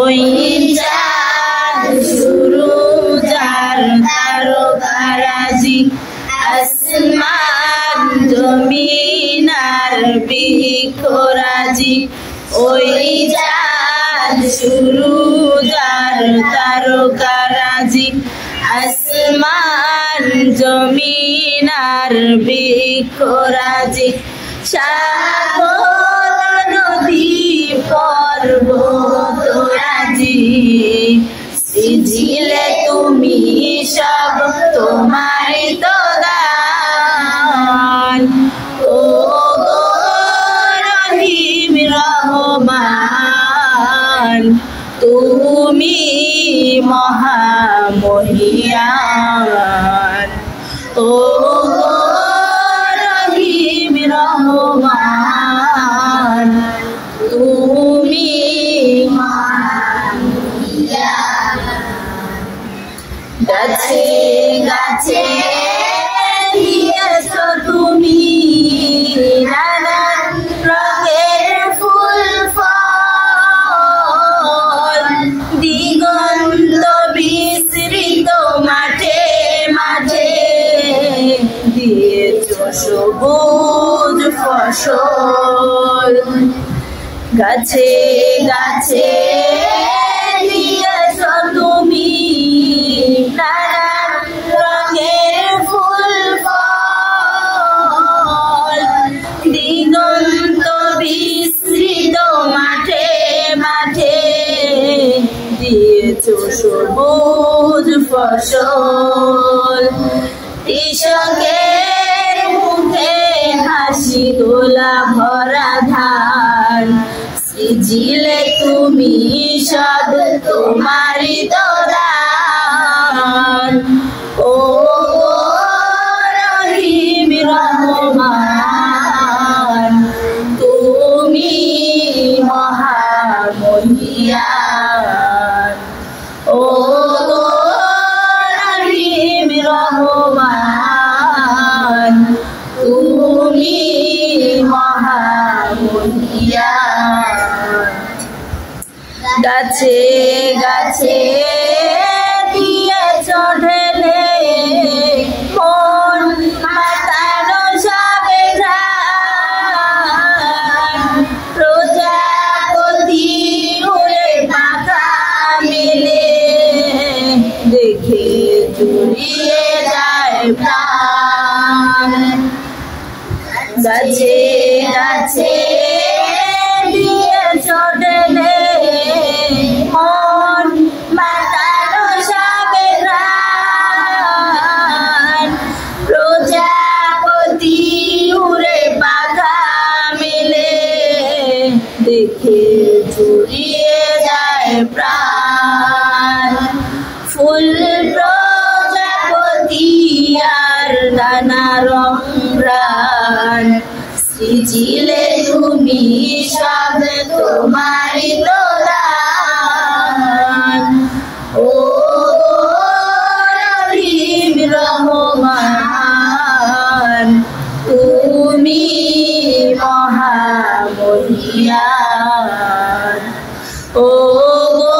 ওই চাঁদ শুরু যার তারকারাজি, আসমান জমিন আর বৃক্ষরাজি। ওই চাঁদ শুরু যার তারকারাজি, আসমান জমিন আর বৃক্ষরাজি। সাগর নদী পর্বতরাজি, সৃজিলে তুমি সব তোমারই তো দান। ও গো রহিম রহমান, তুমি মহামহিয়ান। ও গো রহিম রহমান, তুমি মহামহিয়ান। গাছে গাছে দিয়েছ তুমি নানান রঙের ফুল ফল, দিগন্ত বিস্তৃত মাঠে মাঠে দিয়েছ সবুজ ফসল। গাছে গাছে দিয়েছ তুমি নানান রঙের ফুল ফল, দিগন্ত বিস্তৃত মাঠে মাঠে দিয়েছ সবুজ ফসল। কৃষকের মুখে হাসি তোলা ভরা ধান, সৃজিলে তুমি সব তোমারই তো দান। ও গো রহিম রহমান, তুমি মহামহিয়ান। ও গো রহিম রহমান, তুমি মহামহিয়ান। গাছে গাছে দিয়েছ ঢেলে মন মাতানো সবে ঘ্রাণ, প্রজাপতি উড়ে পাখা মেলে দেখে জুড়িয়ে যায় প্রাণ। গাছে গাছে দিয়েছ ঢেলে মন মাতানো সবে ঘ্রাণ, প্রজাপতি উড়ে পাখা মেলে দেখে জুড়িয়ে যায় প্রাণ। ফুল প্রজাপতি আর নানা রং প্রাণ, সৃজিলে তুমি সব তোমারই তো দান। ও গো রহিম রহমান, তুমি মহামহিয়ান। ও গো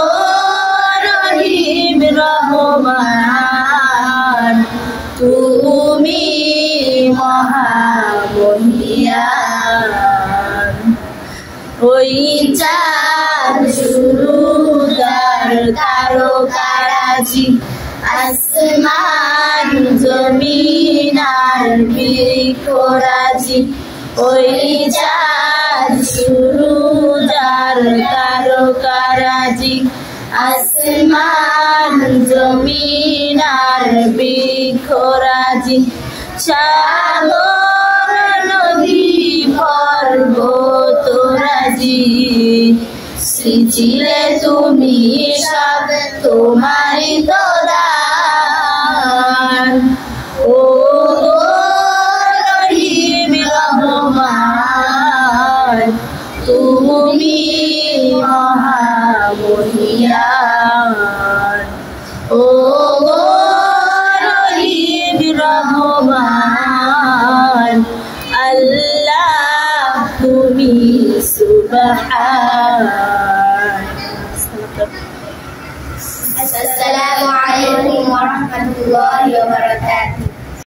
রহিম রহমান, তুমি মহামহিয়ান। ওই চাঁদ শুরু যার তারকারাজি, আসমান জমিন আর বৃক্ষরাজি। ওই চাঁদ শুরু যার তারকারাজি, আসমান জমিন আর বৃক্ষরাজি। সাগর নদী পর্বতরাজি, সৃজিলে তুমি সব তোমারই তো দান। ও গো রহিম রহমান, তুমি মহামহিয়ান। ও গো রহিম রহমান, আল্লাহ তুমি সুবহান। Assalamualaikum warahmatullahi wabarakatuh.